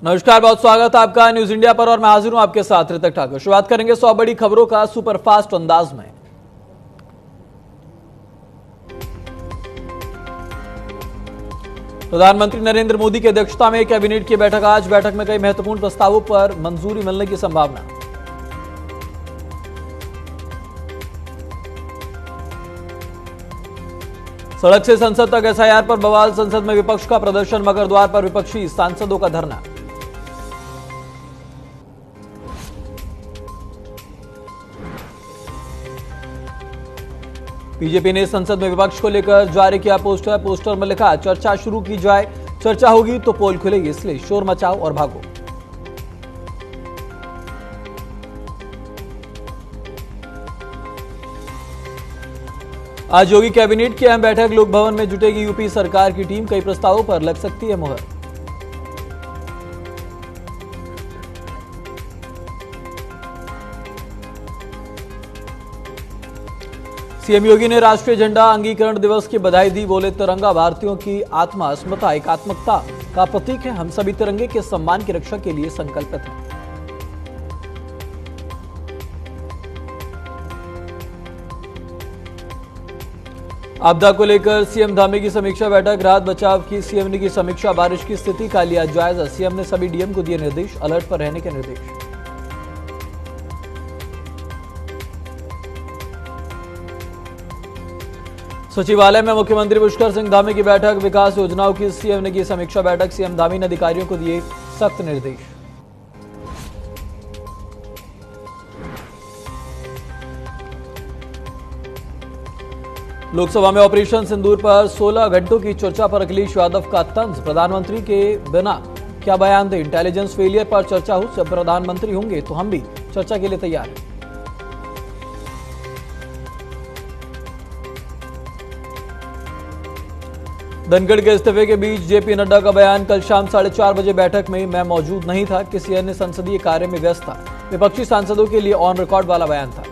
नमस्कार, बहुत स्वागत है आपका न्यूज इंडिया पर और मैं हाजिर हूं आपके साथ ऋतक ठाकुर। शुरुआत करेंगे 100 बड़ी खबरों का सुपरफास्ट अंदाज में। प्रधानमंत्री नरेंद्र मोदी की अध्यक्षता में कैबिनेट की बैठक आज। बैठक में कई महत्वपूर्ण प्रस्तावों पर मंजूरी मिलने की संभावना। सड़क से संसद तक एसआईआर पर बवाल, संसद में विपक्ष का प्रदर्शन, मगर द्वार पर विपक्षी सांसदों का धरना। बीजेपी ने संसद में विपक्ष को लेकर जारी किया पोस्टर में लिखा, चर्चा शुरू की जाए, चर्चा होगी तो पोल खुलेगी, इसलिए शोर मचाओ और भागो। आज योगी कैबिनेट की अहम बैठक, लोक भवन में जुटेगी यूपी सरकार की टीम, कई प्रस्तावों पर लग सकती है मुहर। सीएम योगी ने राष्ट्रीय झंडा अंगीकरण दिवस की बधाई दी, बोले तिरंगा भारतीयों की आत्मा, अस्मिता, एकात्मकता का प्रतीक है। हम सभी तिरंगे के सम्मान की रक्षा के लिए संकल्पित हैं। आपदा को लेकर सीएम धामी की समीक्षा बैठक, राहत बचाव की सीएम ने की समीक्षा, बारिश की स्थिति का लिया जायजा। सीएम ने सभी डीएम को दिए निर्देश, अलर्ट पर रहने के निर्देश। सचिवालय में मुख्यमंत्री पुष्कर सिंह धामी की बैठक, विकास योजनाओं की सीएम ने की समीक्षा बैठक। सीएम धामी ने अधिकारियों को दिए सख्त निर्देश। लोकसभा में ऑपरेशन सिंदूर पर 16 घंटों की चर्चा पर अखिलेश यादव का तंज, प्रधानमंत्री के बिना क्या बयान दे, इंटेलिजेंस फेलियर पर चर्चा हो, जब प्रधानमंत्री होंगे तो हम भी चर्चा के लिए तैयार हैं। धनखड़ के इस्तीफे के बीच जेपी नड्डा का बयान, कल शाम 4:30 बजे बैठक में मैं मौजूद नहीं था, किसी अन्य संसदीय कार्य में व्यस्त था। विपक्षी सांसदों के लिए ऑन रिकॉर्ड वाला बयान था।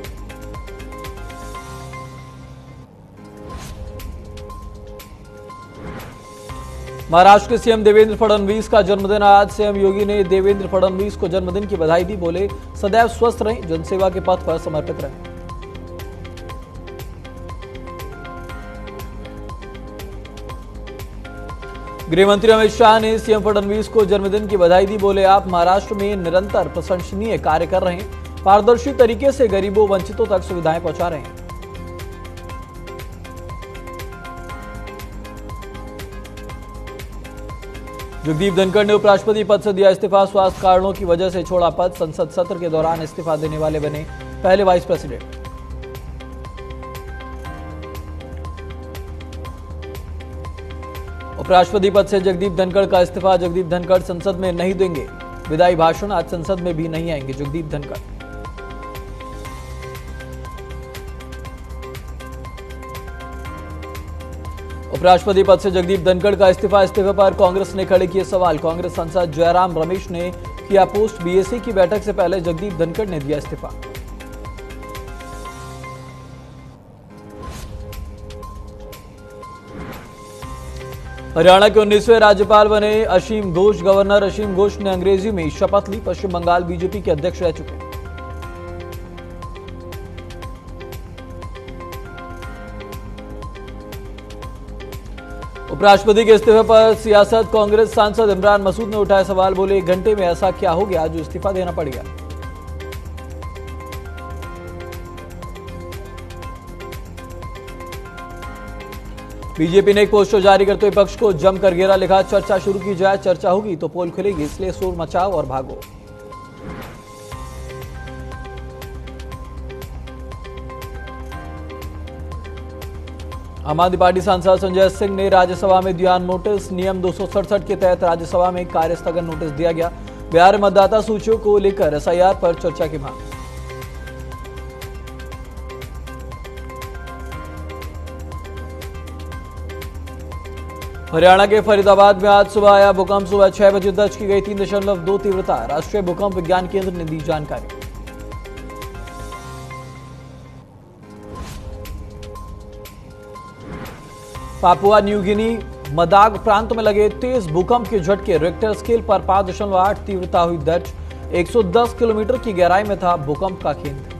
महाराष्ट्र के सीएम देवेंद्र फडणवीस का जन्मदिन आज, सीएम योगी ने देवेंद्र फडणवीस को जन्मदिन की बधाई दी, बोले सदैव स्वस्थ रहें, जनसेवा के पथ पर समर्पित रहें। गृह मंत्री अमित शाह ने सीएम फडणवीस को जन्मदिन की बधाई दी, बोले आप महाराष्ट्र में निरंतर प्रशंसनीय कार्य कर रहे हैं, पारदर्शी तरीके से गरीबों वंचितों तक सुविधाएं पहुंचा रहे हैं। जगदीप धनखड़ ने उपराष्ट्रपति पद से दिया इस्तीफा, स्वास्थ्य कारणों की वजह से छोड़ा पद, संसद सत्र के दौरान इस्तीफा देने वाले बने पहले वाइस प्रेसिडेंट। उपराष्ट्रपति पद से जगदीप धनखड़ का इस्तीफा, जगदीप धनखड़ संसद में नहीं देंगे विदाई भाषण, आज संसद में भी नहीं आएंगे जगदीप धनखड़। उपराष्ट्रपति पद से जगदीप धनखड़ का इस्तीफा, इस्तीफे पर कांग्रेस ने खड़े किए सवाल, कांग्रेस सांसद जयराम रमेश ने किया पोस्ट, बीएससी की बैठक से पहले जगदीप धनखड़ ने दिया इस्तीफा। हरियाणा के 19वें राज्यपाल बने असीम घोष, गवर्नर असीम घोष ने अंग्रेजी में शपथ ली, पश्चिम बंगाल बीजेपी के अध्यक्ष रह चुके। उपराष्ट्रपति के इस्तीफे पर सियासत, कांग्रेस सांसद इमरान मसूद ने उठाया सवाल, बोले 1 घंटे में ऐसा क्या हो गया जो इस्तीफा देना पड़ गया। बीजेपी ने एक पोस्टर जारी करते हुए विपक्ष को जमकर घेरा, लिखा चर्चा शुरू की जाए, चर्चा होगी तो पोल खुलेगी, इसलिए शोर मचाओ और भागो। आम आदमी पार्टी सांसद संजय सिंह ने राज्यसभा में दिया नोटिस, नियम 267 के तहत राज्यसभा में कार्य स्थगन नोटिस दिया गया। बिहार मतदाता सूचियों को लेकर एसआईआर पर चर्चा की मांग। हरियाणा के फरीदाबाद में आज सुबह आया भूकंप, सुबह 6 बजे दर्ज की गई 3.2 तीव्रता, राष्ट्रीय भूकंप विज्ञान केंद्र ने दी जानकारी। पापुआ न्यू गिनी मदाग प्रांत में लगे तेज भूकंप के झटके। रिक्टर स्केल पर 5.8 तीव्रता हुई दर्ज। 110 किलोमीटर की गहराई में था भूकंप का केंद्र।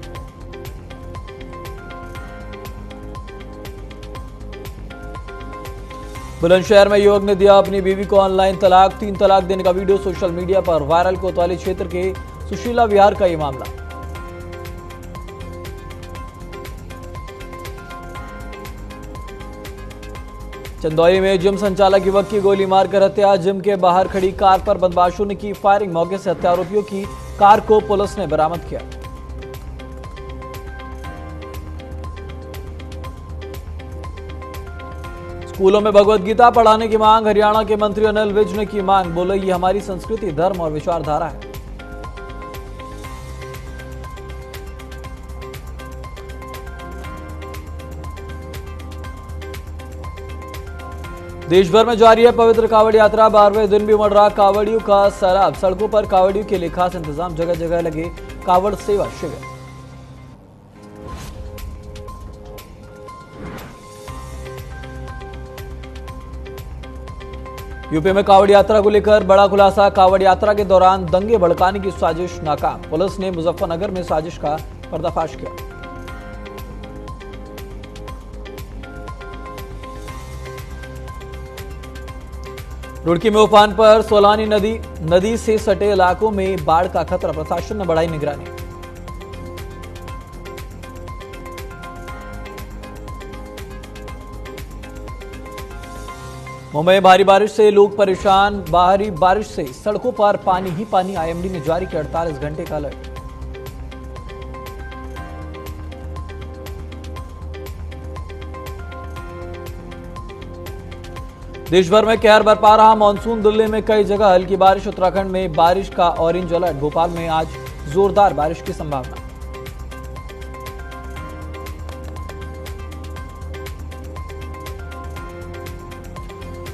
बुलंदशहर में युवक ने दिया अपनी बीवी को ऑनलाइन तलाक। 3 तलाक देने का वीडियो सोशल मीडिया पर वायरल। कोतवाली क्षेत्र के सुशीला विहार का यह मामला। चंदौली में जिम संचालक युवक की गोली मारकर हत्या। जिम के बाहर खड़ी कार पर बदमाशों ने की फायरिंग। मौके से हत्या आरोपियों की कार को पुलिस ने बरामद किया। स्कूलों में भगवत गीता पढ़ाने की मांग। हरियाणा के मंत्री अनिल विज ने की मांग। बोले ये हमारी संस्कृति, धर्म और विचारधारा है। देश भर में जारी है पवित्र कावड़ यात्रा। 12वें दिन भी उमड़ रहा कावड़ियों का सैलाब। सड़कों पर कावड़ियों के लिए खास इंतजाम। जगह जगह लगे कावड़ सेवा शिविर। यूपी में कावड़ यात्रा को लेकर बड़ा खुलासा। कावड़ यात्रा के दौरान दंगे भड़काने की साजिश नाकाम। पुलिस ने मुजफ्फरनगर में साजिश का पर्दाफाश किया। रुड़की में उफान पर सोलानी नदी से सटे इलाकों में बाढ़ का खतरा। प्रशासन ने बढ़ाई निगरानी। मुंबई में भारी बारिश से लोग परेशान। भारी बारिश से सड़कों पर पानी ही पानी। आईएमडी ने जारी किया 48 घंटे का अलर्ट। देश भर में कहर बरपा रहा मानसून। दिल्ली में कई जगह हल्की बारिश। उत्तराखंड में बारिश का ऑरेंज अलर्ट। भोपाल में आज जोरदार बारिश की संभावना।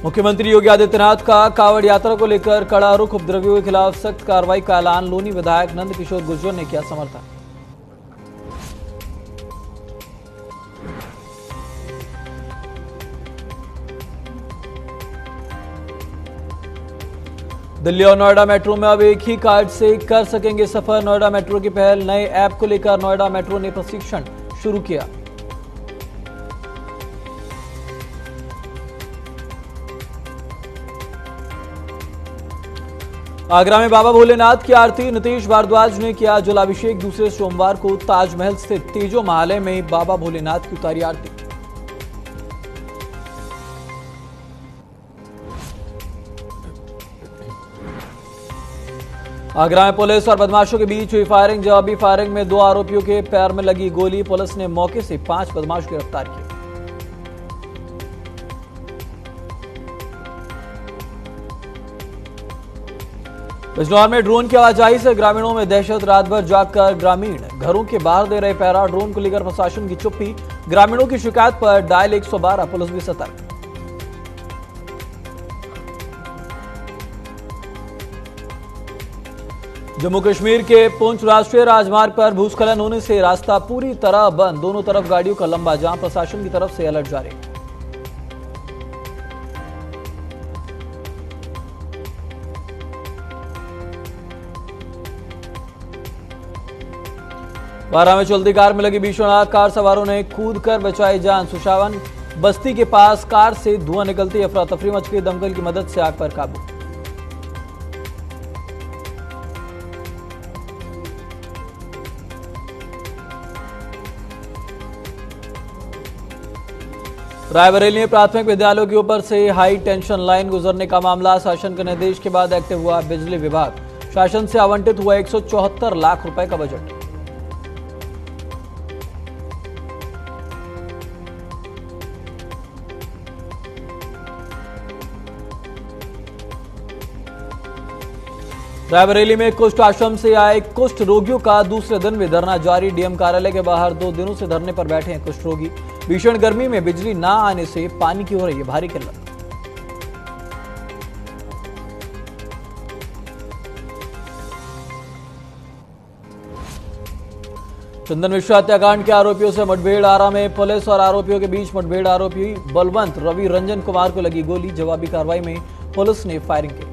मुख्यमंत्री योगी आदित्यनाथ का कावड़ यात्रा को लेकर कड़ा रुख। उपद्रवियों के खिलाफ सख्त कार्रवाई का ऐलान। लोनी विधायक नंद किशोर गुर्जर ने किया समर्थन। दिल्ली और नोएडा मेट्रो में अब एक ही कार्ड से कर सकेंगे सफर। नोएडा मेट्रो की पहल। नए ऐप को लेकर नोएडा मेट्रो ने प्रशिक्षण शुरू किया। आगरा में बाबा भोलेनाथ की आरती। नीतीश भारद्वाज ने किया जलाभिषेक। दूसरे सोमवार को ताजमहल स्थित तेजो महालय में बाबा भोलेनाथ की उतारी आरती। आगरा में पुलिस और बदमाशों के बीच हुई फायरिंग। जवाबी फायरिंग में 2 आरोपियों के पैर में लगी गोली। पुलिस ने मौके से 5 बदमाश गिरफ्तार किए। बिजनौर में ड्रोन की आवाजाही से ग्रामीणों में दहशत। रात भर जागकर ग्रामीण घरों के बाहर दे रहे पहरा। ड्रोन को लेकर प्रशासन की चुप्पी। ग्रामीणों की शिकायत पर डायल 112। पुलिस भी सतर्क। जम्मू कश्मीर के पुंछ राष्ट्रीय राजमार्ग पर भूस्खलन होने से रास्ता पूरी तरह बंद। दोनों तरफ गाड़ियों का लंबा जाम। प्रशासन की तरफ से अलर्ट जारी। बारा में चलती कार में लगी भीषण आग। कार सवारों ने कूदकर बचाई जान। सुशावन बस्ती के पास कार से धुआं निकलती। अफरा तफरी मच गई। दमकल की मदद से आग पर काबू। रायबरेली में प्राथमिक विद्यालयों के ऊपर से हाई टेंशन लाइन गुजरने का मामला। शासन के निर्देश के बाद एक्टिव हुआ बिजली विभाग। शासन से आवंटित हुआ 174 लाख रुपए का बजट। रायबरेली में कुष्ठ आश्रम से आए कुष्ठ रोगियों का दूसरे दिन भी धरना जारी। डीएम कार्यालय के बाहर 2 दिनों से धरने पर बैठे हैं कुष्ठ रोगी। भीषण गर्मी में बिजली ना आने से पानी की हो रही है भारी किल्लत। चंदन मिश्रा हत्याकांड के आरोपियों से मुठभेड़। आरा में पुलिस और आरोपियों के बीच मुठभेड़। आरोपी बलवंत रवि रंजन कुमार को लगी गोली। जवाबी कार्रवाई में पुलिस ने फायरिंग की।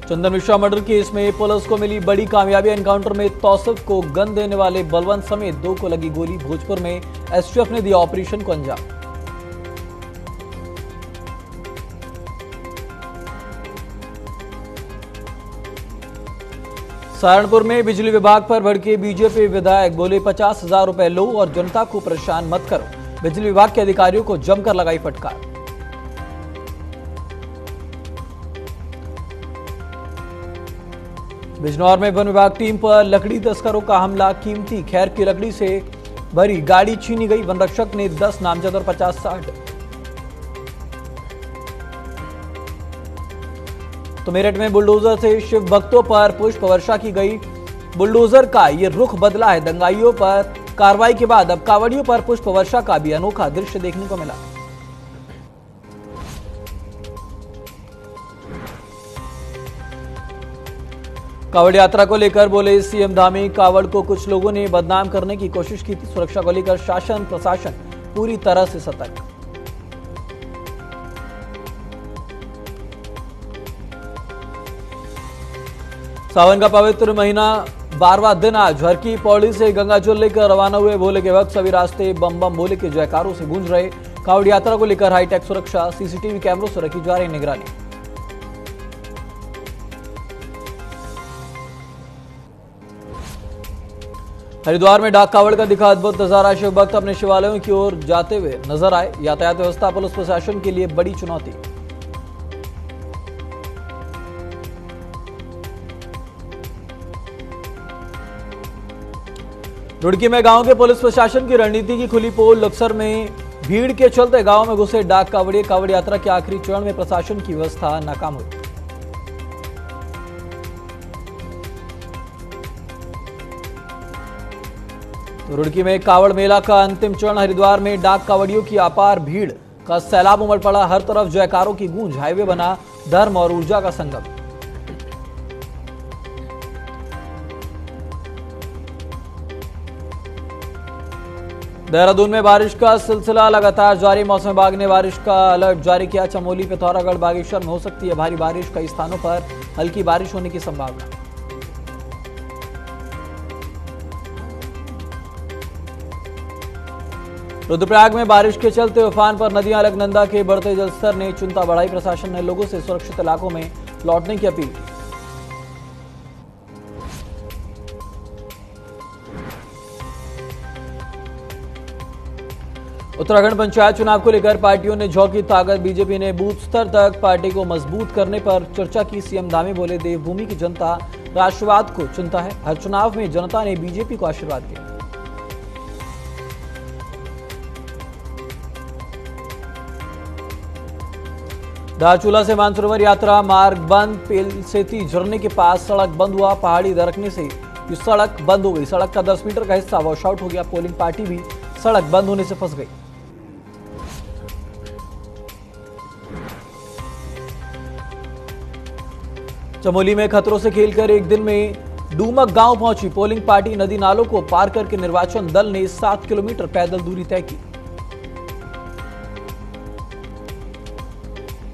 चंदन मिश्रा मर्डर केस में पुलिस को मिली बड़ी कामयाबी। एनकाउंटर में तौसिफ को गन देने वाले बलवंत समेत 2 को लगी गोली। भोजपुर में एसटीएफ ने दिया ऑपरेशन को अंजाम। सहारनपुर में बिजली विभाग पर भड़के बीजेपी विधायक। बोले 50,000 रुपए लो और जनता को परेशान मत करो। बिजली विभाग के अधिकारियों को जमकर लगाई फटकार। बिजनौर में वन विभाग टीम पर लकड़ी तस्करों का हमला। कीमती खैर की लकड़ी से भरी गाड़ी छीनी गई। वन रक्षक ने 10 नामजद और 50-60। तो मेरठ में बुलडोजर से शिव भक्तों पर पुष्प वर्षा की गई। बुलडोजर का ये रुख बदला है। दंगाइयों पर कार्रवाई के बाद अब कांवड़ियों पर पुष्प वर्षा का भी अनोखा दृश्य देखने को मिला। कांवड़ यात्रा को लेकर बोले सीएम धामी। कांवड़ को कुछ लोगों ने बदनाम करने की कोशिश की थी। सुरक्षा को लेकर शासन प्रशासन पूरी तरह से सतर्क। सावन का पवित्र महीना 12वां दिन आज हर की पौड़ी से गंगाजल लेकर रवाना हुए। भोले के वक्त सभी रास्ते बम बम भोले के जयकारों से गूंज रहे। कांवड़ यात्रा को लेकर हाईटेक सुरक्षा। सीसीटीवी कैमरों से रखी जा रही निगरानी। हरिद्वार में डाक कावड़ का दिखा अद्भुत नजारा। शिव भक्त अपने शिवालयों की ओर जाते हुए नजर आए। यातायात व्यवस्था पुलिस प्रशासन के लिए बड़ी चुनौती। रुड़की में गांव के पुलिस प्रशासन की रणनीति की खुली पोल। लक्सर में भीड़ के चलते गांव में घुसे डाक कावड़िए। कावड़ यात्रा के आखिरी चरण में प्रशासन की व्यवस्था नाकाम हुई। तो रुड़की में कावड़ मेला का अंतिम चरण। हरिद्वार में डाक कावड़ियों की अपार भीड़ का सैलाब उमड़ पड़ा। हर तरफ जयकारों की गूंज। हाईवे बना धर्म और ऊर्जा का संगम। देहरादून में बारिश का सिलसिला लगातार जारी। मौसम विभाग ने बारिश का अलर्ट जारी किया। चमोली, पिथौरागढ़, बागेश्वर में हो सकती है भारी बारिश। कई स्थानों पर हल्की बारिश होने की संभावना। रुद्रप्रयाग में बारिश के चलते उफान पर नदियां। अलकनंदा के बढ़ते जलस्तर ने चिंता बढ़ाई। प्रशासन ने लोगों से सुरक्षित इलाकों में लौटने की अपील की। उत्तराखंड पंचायत चुनाव को लेकर पार्टियों ने झोंकी ताकत। बीजेपी ने बूथ स्तर तक पार्टी को मजबूत करने पर चर्चा की। सीएम धामी बोले देवभूमि की जनता राष्ट्रवाद को चुनता है। हर चुनाव में जनता ने बीजेपी को आशीर्वाद दिया। धारचूला से मानसरोवर यात्रा मार्ग बंद। पेलसेती झरने के पास सड़क बंद हुआ। पहाड़ी दरकने से ये सड़क बंद हो गई। सड़क का 10 मीटर का हिस्सा वॉश आउट हो गया। पोलिंग पार्टी भी सड़क बंद होने से फंस गई। चमोली में खतरों से खेलकर एक दिन में डूमक गांव पहुंची पोलिंग पार्टी। नदी नालों को पार करके निर्वाचन दल ने 7 किलोमीटर पैदल दूरी तय की।